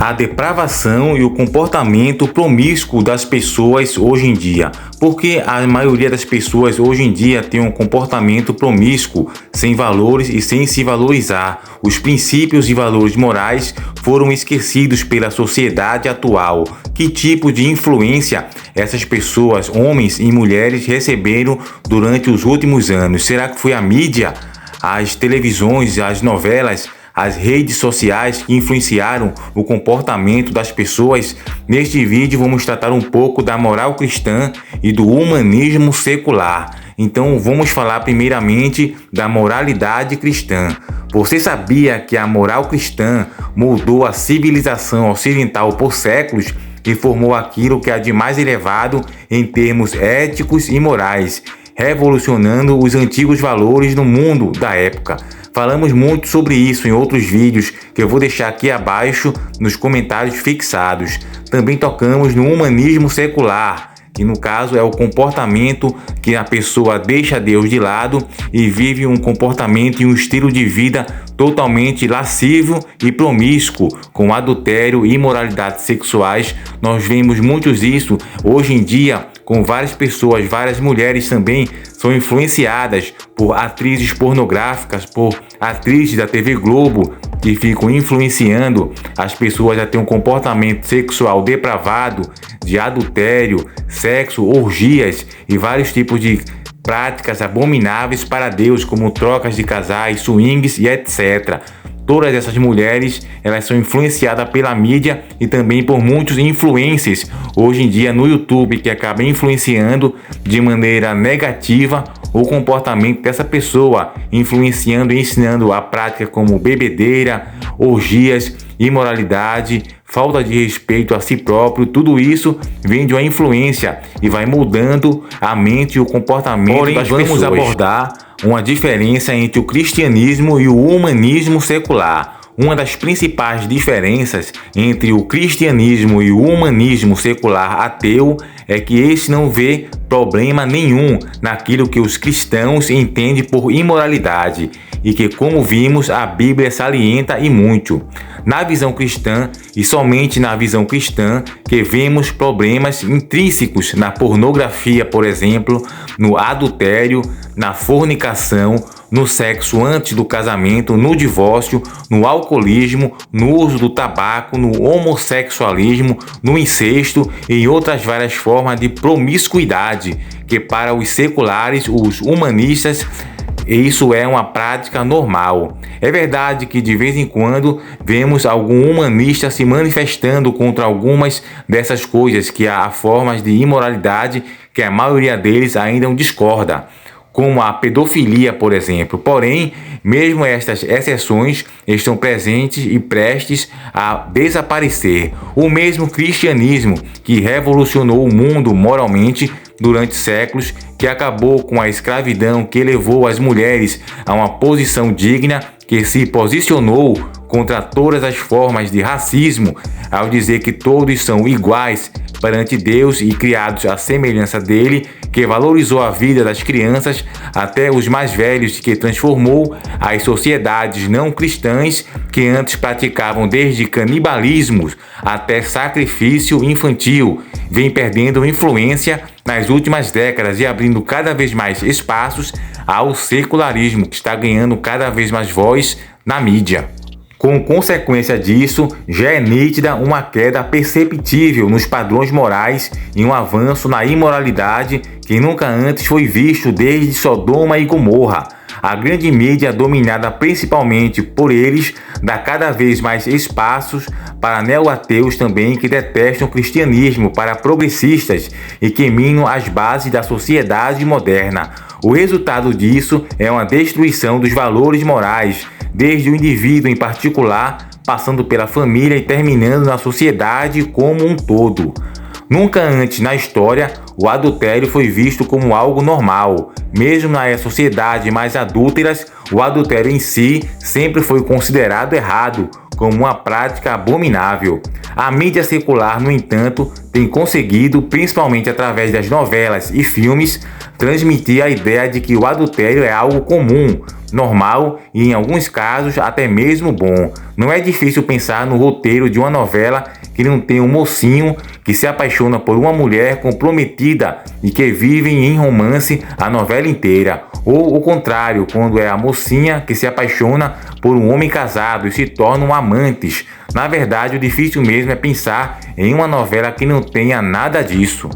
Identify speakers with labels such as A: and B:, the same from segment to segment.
A: a depravação e o comportamento promíscuo das pessoas hoje em dia. Porque a maioria das pessoas hoje em dia tem um comportamento promíscuo, sem valores e sem se valorizar. Os princípios e valores morais foram esquecidos pela sociedade atual. Que tipo de influência essas pessoas, homens e mulheres, receberam durante os últimos anos? Será que foi a mídia, as televisões, as novelas, as redes sociais que influenciaram o comportamento das pessoas? Neste vídeo vamos tratar um pouco da moral cristã e do humanismo secular. Então vamos falar primeiramente da moralidade cristã. Você sabia que a moral cristã moldou a civilização ocidental por séculos e formou aquilo que há de mais elevado em termos éticos e morais, revolucionando os antigos valores no mundo da época? Falamos muito sobre isso em outros vídeos que eu vou deixar aqui abaixo nos comentários fixados. Também tocamos no humanismo secular, que no caso é o comportamento que a pessoa deixa Deus de lado e vive um comportamento e um estilo de vida totalmente lascivo e promíscuo, com adultério e imoralidades sexuais. Nós vemos muitos disso hoje em dia, com várias pessoas, várias mulheres também são influenciadas por atrizes pornográficas, por atrizes da TV Globo, que ficam influenciando as pessoas a ter um comportamento sexual depravado, de adultério, sexo, orgias e vários tipos de práticas abomináveis para Deus, como trocas de casais, swings e etc. Todas essas mulheres, elas são influenciadas pela mídia e também por muitos influencers hoje em dia no YouTube, que acabam influenciando de maneira negativa o comportamento dessa pessoa, influenciando e ensinando a prática como bebedeira, orgias, imoralidade, falta de respeito a si próprio. Tudo isso vem de uma influência e vai mudando a mente e o comportamento das pessoas. Vamos abordar uma diferença entre o cristianismo e o humanismo secular. Uma das principais diferenças entre o cristianismo e o humanismo secular ateu é que esse não vê problema nenhum naquilo que os cristãos entendem por imoralidade e que, como vimos, a Bíblia salienta e muito. Na visão cristã, e somente na visão cristã, que vemos problemas intrínsecos na pornografia, por exemplo, no adultério, na fornicação, no sexo antes do casamento, no divórcio, no alcoolismo, no uso do tabaco, no homossexualismo, no incesto e em outras várias formas de promiscuidade, que para os seculares, os humanistas, isso é uma prática normal. É verdade que de vez em quando vemos algum humanista se manifestando contra algumas dessas coisas, que há formas de imoralidade que a maioria deles ainda discorda, como a pedofilia, por exemplo. Porém, mesmo estas exceções estão presentes e prestes a desaparecer. O mesmo cristianismo que revolucionou o mundo moralmente durante séculos, que acabou com a escravidão, que levou as mulheres a uma posição digna, que se posicionou contra todas as formas de racismo, ao dizer que todos são iguais perante Deus e criados à semelhança dele, que valorizou a vida das crianças até os mais velhos, que transformou as sociedades não cristãs, que antes praticavam desde canibalismos até sacrifício infantil, vem perdendo influência nas últimas décadas e abrindo cada vez mais espaços ao secularismo, que está ganhando cada vez mais voz na mídia. Com consequência disso, já é nítida uma queda perceptível nos padrões morais e um avanço na imoralidade que nunca antes foi visto desde Sodoma e Gomorra. A grande mídia, dominada principalmente por eles, dá cada vez mais espaços para neo-ateus também, que detestam o cristianismo, para progressistas e que minam as bases da sociedade moderna. O resultado disso é uma destruição dos valores morais, desde o indivíduo em particular, passando pela família e terminando na sociedade como um todo. Nunca antes na história o adultério foi visto como algo normal. Mesmo nas sociedades mais adúlteras, o adultério em si sempre foi considerado errado, como uma prática abominável. A mídia secular, no entanto, tem conseguido, principalmente através das novelas e filmes, transmitir a ideia de que o adultério é algo comum, normal e, em alguns casos, até mesmo bom. Não é difícil pensar no roteiro de uma novela que não tem um mocinho que se apaixona por uma mulher comprometida e que vivem em romance a novela inteira. Ou o contrário, quando é a mocinha que se apaixona por um homem casado e se tornam amantes. Na verdade, o difícil mesmo é pensar em uma novela que não tenha nada disso.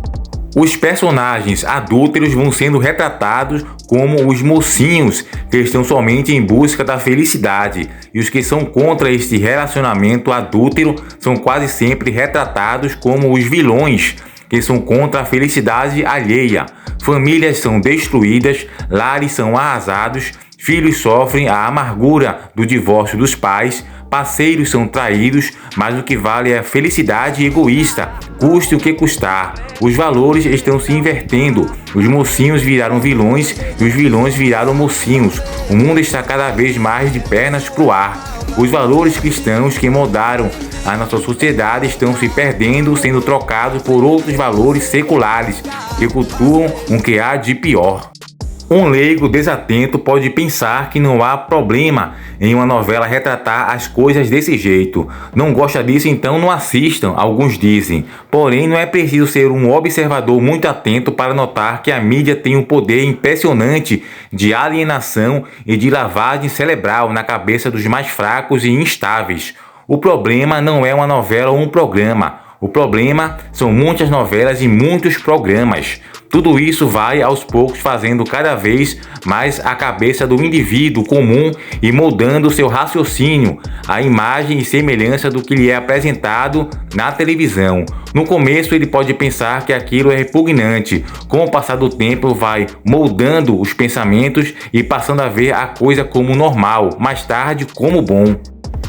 A: Os personagens adúlteros vão sendo retratados como os mocinhos que estão somente em busca da felicidade, e os que são contra este relacionamento adúltero são quase sempre retratados como os vilões, que são contra a felicidade alheia. Famílias são destruídas, lares são arrasados, filhos sofrem a amargura do divórcio dos pais, parceiros são traídos, mas o que vale é a felicidade egoísta, custe o que custar. Os valores estão se invertendo, os mocinhos viraram vilões e os vilões viraram mocinhos. O mundo está cada vez mais de pernas pro ar. Os valores cristãos que moldaram a nossa sociedade estão se perdendo, sendo trocados por outros valores seculares que cultuam o que há de pior. Um leigo desatento pode pensar que não há problema em uma novela retratar as coisas desse jeito. Não gosta disso, então não assistam, alguns dizem. Porém, não é preciso ser um observador muito atento para notar que a mídia tem um poder impressionante de alienação e de lavagem cerebral na cabeça dos mais fracos e instáveis. O problema não é uma novela ou um programa. O problema são muitas novelas e muitos programas. Tudo isso vai aos poucos fazendo cada vez mais a cabeça do indivíduo comum e moldando seu raciocínio, a imagem e semelhança do que lhe é apresentado na televisão. No começo ele pode pensar que aquilo é repugnante. Com o passar do tempo vai moldando os pensamentos e passando a ver a coisa como normal, mais tarde como bom.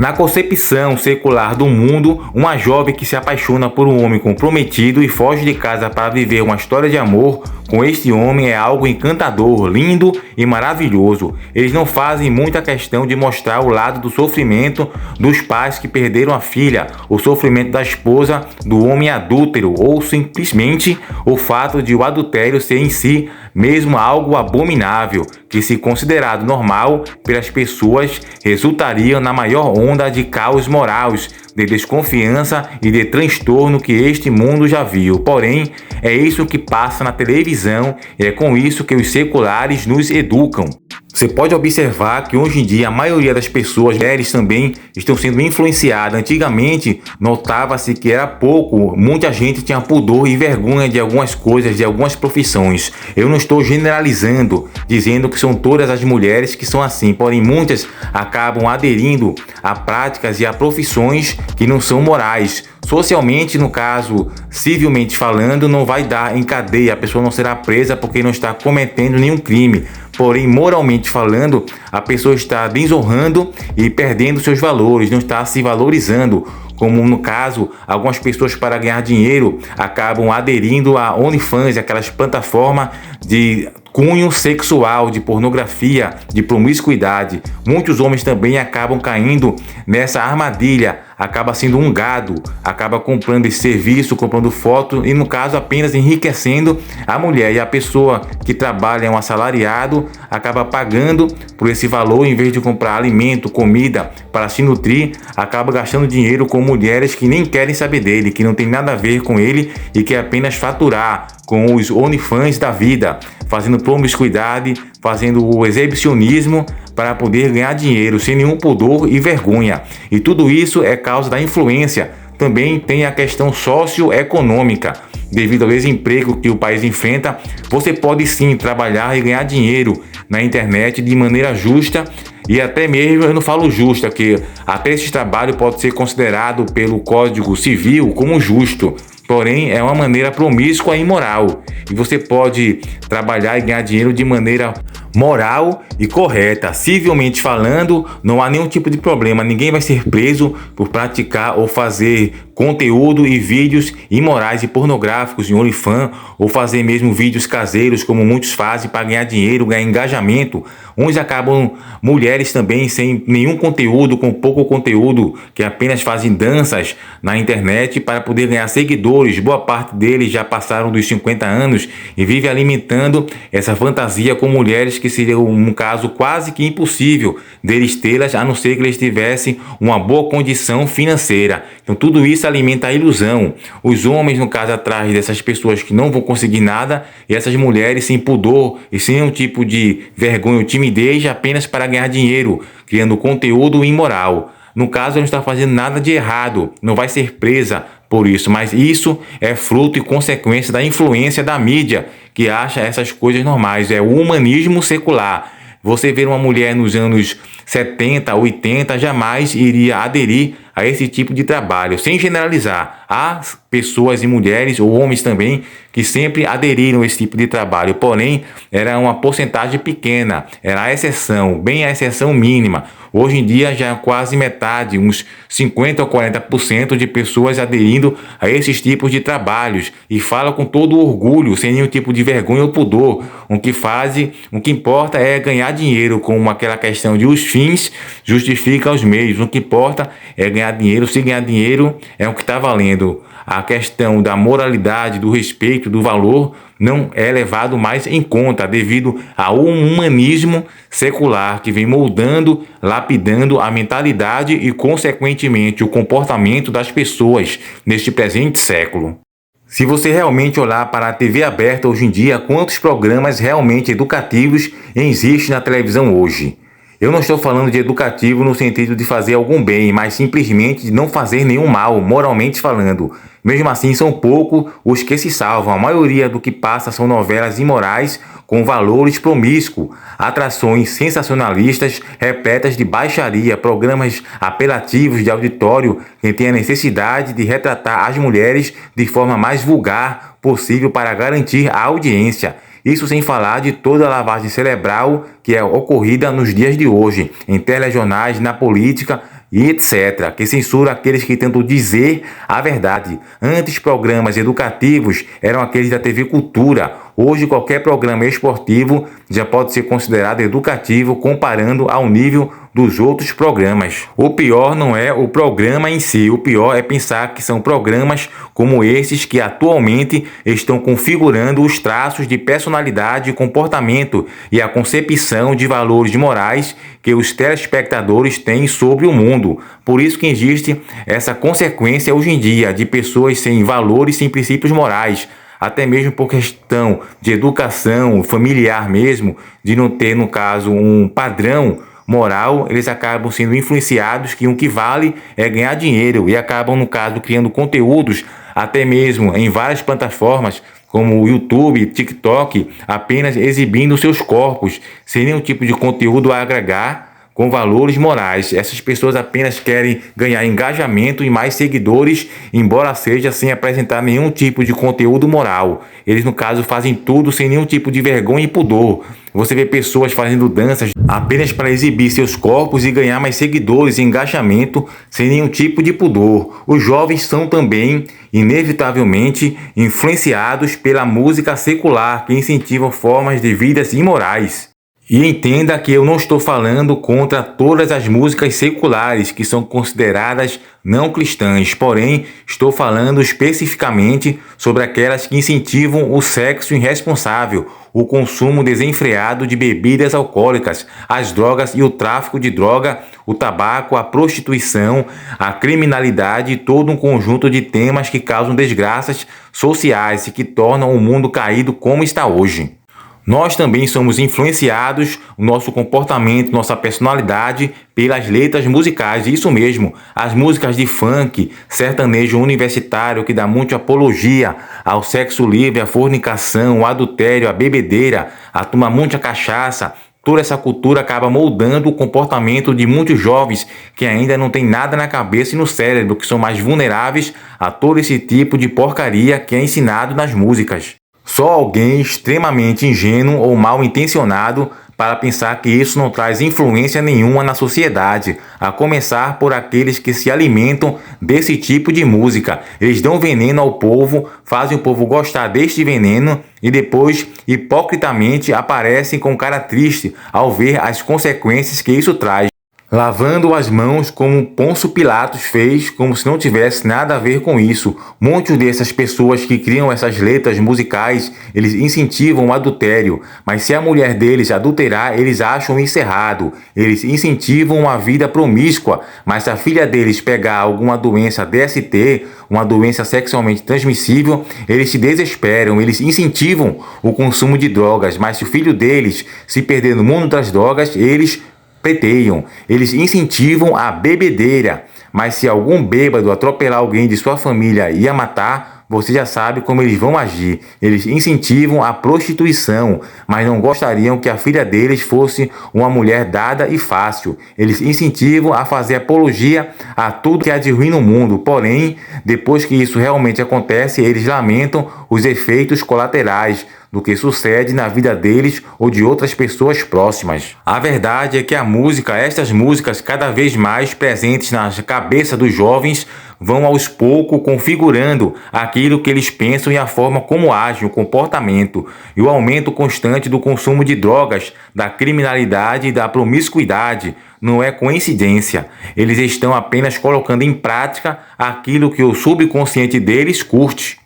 A: Na concepção secular do mundo, uma jovem que se apaixona por um homem comprometido e foge de casa para viver uma história de amor com este homem é algo encantador, lindo e maravilhoso. Eles não fazem muita questão de mostrar o lado do sofrimento dos pais que perderam a filha, o sofrimento da esposa do homem adúltero ou simplesmente o fato de o adultério ser em si mesmo algo abominável, que se considerado normal pelas pessoas resultaria na maior onda de caos morais, de desconfiança e de transtorno que este mundo já viu. Porém, é isso que passa na televisão e é com isso que os seculares nos educam. Você pode observar que hoje em dia a maioria das pessoas, mulheres também, estão sendo influenciadas. Antigamente, notava-se que era pouco, muita gente tinha pudor e vergonha de algumas coisas, de algumas profissões. Eu não estou generalizando, dizendo que são todas as mulheres que são assim, porém muitas acabam aderindo a práticas e a profissões que não são morais. Socialmente, no caso, civilmente falando, não vai dar em cadeia, a pessoa não será presa porque não está cometendo nenhum crime. Porém, moralmente falando, a pessoa está desonrando e perdendo seus valores, não está se valorizando. Como no caso, algumas pessoas para ganhar dinheiro acabam aderindo a OnlyFans, aquelas plataformas de cunho sexual, de pornografia, de promiscuidade. Muitos homens também acabam caindo nessa armadilha, acaba sendo um gado, acaba comprando esse serviço, comprando foto e no caso apenas enriquecendo a mulher, e a pessoa que trabalha é um assalariado, acaba pagando por esse valor em vez de comprar alimento, comida para se nutrir, acaba gastando dinheiro com mulheres que nem querem saber dele, que não tem nada a ver com ele e que apenas faturar com os OnlyFans da vida, fazendo promiscuidade, fazendo o exibicionismo para poder ganhar dinheiro sem nenhum pudor e vergonha. E tudo isso é causa da influência. Também tem a questão socioeconômica. Devido ao desemprego que o país enfrenta, você pode sim trabalhar e ganhar dinheiro na internet de maneira justa. E até mesmo, eu não falo justa, que até esse trabalho pode ser considerado pelo Código Civil como justo. Porém, é uma maneira promíscua e imoral. E você pode trabalhar e ganhar dinheiro de maneira moral e correta. Civilmente falando, não há nenhum tipo de problema. Ninguém vai ser preso por praticar ou fazer conteúdo e vídeos imorais e pornográficos em OnlyFans, ou fazer mesmo vídeos caseiros, como muitos fazem para ganhar dinheiro, ganhar engajamento. Uns acabam, mulheres também, sem nenhum conteúdo, com pouco conteúdo, que apenas fazem danças na internet para poder ganhar seguidores. Boa parte deles já passaram dos 50 anos e vive alimentando essa fantasia com mulheres que seria um caso quase que impossível deles tê-las, a não ser que eles tivessem uma boa condição financeira. Então tudo isso alimenta a ilusão. Os homens, no caso, atrás dessas pessoas que não vão conseguir nada, e essas mulheres sem pudor e sem nenhum tipo de vergonha ou timidez, apenas para ganhar dinheiro, criando conteúdo imoral. No caso, ela não está fazendo nada de errado, não vai ser presa por isso, mas isso é fruto e consequência da influência da mídia, que acha essas coisas normais. É o humanismo secular. Você ver uma mulher nos anos 70, 80, jamais iria aderir a esse tipo de trabalho. Sem generalizar, há pessoas e mulheres, ou homens também, que sempre aderiram a esse tipo de trabalho. Porém, era uma porcentagem pequena, era a exceção, bem a exceção mínima. Hoje em dia já é quase metade, uns 50 ou 40% de pessoas aderindo a esses tipos de trabalhos, e falam com todo orgulho, sem nenhum tipo de vergonha ou pudor. O que importa é ganhar dinheiro, com aquela questão de os fins justificam os meios. O que importa é ganhar dinheiro. Se ganhar dinheiro é o que está valendo. A questão da moralidade, do respeito, do valor não é levado mais em conta, devido ao humanismo secular que vem moldando, lapidando a mentalidade e, consequentemente, o comportamento das pessoas neste presente século. Se você realmente olhar para a TV aberta hoje em dia, quantos programas realmente educativos existem na televisão hoje? Eu não estou falando de educativo no sentido de fazer algum bem, mas simplesmente de não fazer nenhum mal, moralmente falando. Mesmo assim, são poucos os que se salvam. A maioria do que passa são novelas imorais com valores promíscuos, atrações sensacionalistas repletas de baixaria, programas apelativos de auditório que têm a necessidade de retratar as mulheres de forma mais vulgar possível para garantir a audiência. Isso sem falar de toda a lavagem cerebral que é ocorrida nos dias de hoje, em telejornais, na política e etc., que censura aqueles que tentam dizer a verdade. Antes, programas educativos eram aqueles da TV Cultura. Hoje, qualquer programa esportivo já pode ser considerado educativo, comparando ao nível dos outros programas. O pior não é o programa em si, o pior é pensar que são programas como esses que atualmente estão configurando os traços de personalidade e comportamento e a concepção de valores morais que os telespectadores têm sobre o mundo. Por isso que existe essa consequência hoje em dia de pessoas sem valores, sem princípios morais, até mesmo por questão de educação familiar mesmo, de não ter, no caso, um padrão moral. Eles acabam sendo influenciados que o que vale é ganhar dinheiro e acabam, no caso, criando conteúdos, até mesmo em várias plataformas, como o YouTube, TikTok, apenas exibindo seus corpos, sem nenhum tipo de conteúdo a agregar com valores morais. Essas pessoas apenas querem ganhar engajamento e mais seguidores, embora seja sem apresentar nenhum tipo de conteúdo moral. Eles, no caso, fazem tudo sem nenhum tipo de vergonha e pudor. Você vê pessoas fazendo danças apenas para exibir seus corpos e ganhar mais seguidores e engajamento, sem nenhum tipo de pudor. Os jovens são também, inevitavelmente, influenciados pela música secular, que incentiva formas de vidas imorais. E entenda que eu não estou falando contra todas as músicas seculares que são consideradas não cristãs, porém estou falando especificamente sobre aquelas que incentivam o sexo irresponsável, o consumo desenfreado de bebidas alcoólicas, as drogas e o tráfico de droga, o tabaco, a prostituição, a criminalidade e todo um conjunto de temas que causam desgraças sociais e que tornam o mundo caído como está hoje. Nós também somos influenciados, o nosso comportamento, nossa personalidade, pelas letras musicais. Isso mesmo, as músicas de funk, sertanejo universitário, que dá muito apologia ao sexo livre, à fornicação, ao adultério, à bebedeira, a tomar muita cachaça. Toda essa cultura acaba moldando o comportamento de muitos jovens que ainda não tem nada na cabeça e no cérebro, que são mais vulneráveis a todo esse tipo de porcaria que é ensinado nas músicas. Só alguém extremamente ingênuo ou mal intencionado para pensar que isso não traz influência nenhuma na sociedade, a começar por aqueles que se alimentam desse tipo de música. Eles dão veneno ao povo, fazem o povo gostar deste veneno e depois, hipocritamente, aparecem com cara triste ao ver as consequências que isso traz, lavando as mãos como Pôncio Pilatos fez, como se não tivesse nada a ver com isso. Muitas dessas pessoas que criam essas letras musicais, eles incentivam o adultério, mas se a mulher deles adulterar, eles acham isso errado. Eles incentivam uma vida promíscua, mas se a filha deles pegar alguma doença DST, uma doença sexualmente transmissível, eles se desesperam, eles incentivam o consumo de drogas, mas se o filho deles se perder no mundo das drogas, eles preteiam, eles incentivam a bebedeira, mas se algum bêbado atropelar alguém de sua família e a matar, você já sabe como eles vão agir. Eles incentivam a prostituição, mas não gostariam que a filha deles fosse uma mulher dada e fácil. Eles incentivam a fazer apologia a tudo que há de ruim no mundo, porém, depois que isso realmente acontece, eles lamentam os efeitos colaterais do que sucede na vida deles ou de outras pessoas próximas. A verdade é que a música, estas músicas cada vez mais presentes na cabeça dos jovens, vão aos poucos configurando aquilo que eles pensam e a forma como agem, o comportamento. E o aumento constante do consumo de drogas, da criminalidade e da promiscuidade não é coincidência. Eles estão apenas colocando em prática aquilo que o subconsciente deles curte.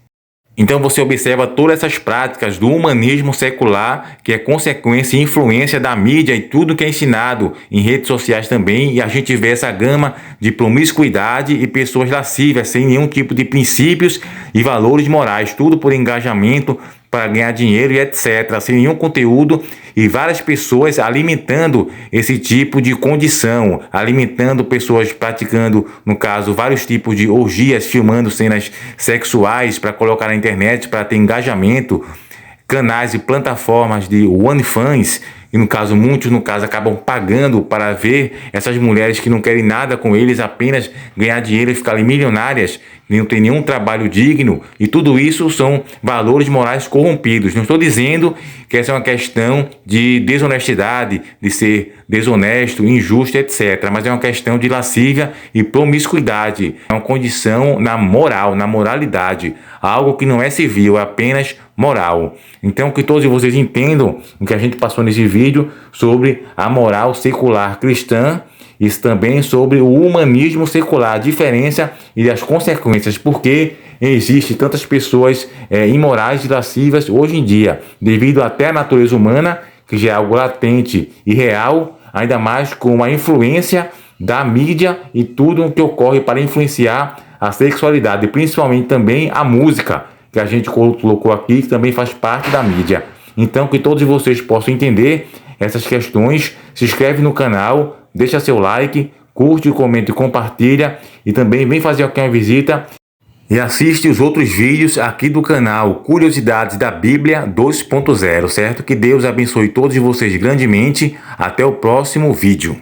A: Então você observa todas essas práticas do humanismo secular, que é consequência e influência da mídia e tudo que é ensinado em redes sociais também, e a gente vê essa gama de promiscuidade e pessoas lascivas, sem nenhum tipo de princípios e valores morais, tudo por engajamento, para ganhar dinheiro e etc, sem nenhum conteúdo, e várias pessoas alimentando esse tipo de condição, alimentando pessoas praticando, no caso, vários tipos de orgias, filmando cenas sexuais para colocar na internet, para ter engajamento, canais e plataformas de OnlyFans, e muitos acabam pagando para ver essas mulheres que não querem nada com eles, apenas ganhar dinheiro e ficarem milionárias, não tem nenhum trabalho digno, e tudo isso são valores morais corrompidos. Não estou dizendo que essa é uma questão de desonestidade, de ser desonesto, injusto, etc., mas é uma questão de lascívia e promiscuidade, é uma condição na moral, na moralidade, algo que não é civil, é apenas moral. Então que todos vocês entendam o que a gente passou nesse vídeo sobre a moral secular cristã, isso também sobre o humanismo secular, a diferença e as consequências, porque existem tantas pessoas imorais e lascivas hoje em dia, devido até à natureza humana, que já é algo latente e real, ainda mais com a influência da mídia e tudo o que ocorre para influenciar a sexualidade, principalmente também a música, que a gente colocou aqui, que também faz parte da mídia. Então que todos vocês possam entender essas questões, se inscreve no canal, deixa seu like, curte, comenta e compartilha, e também vem fazer aqui uma visita e assiste os outros vídeos aqui do canal Curiosidades da Bíblia 2.0, certo? Que Deus abençoe todos vocês grandemente. Até o próximo vídeo.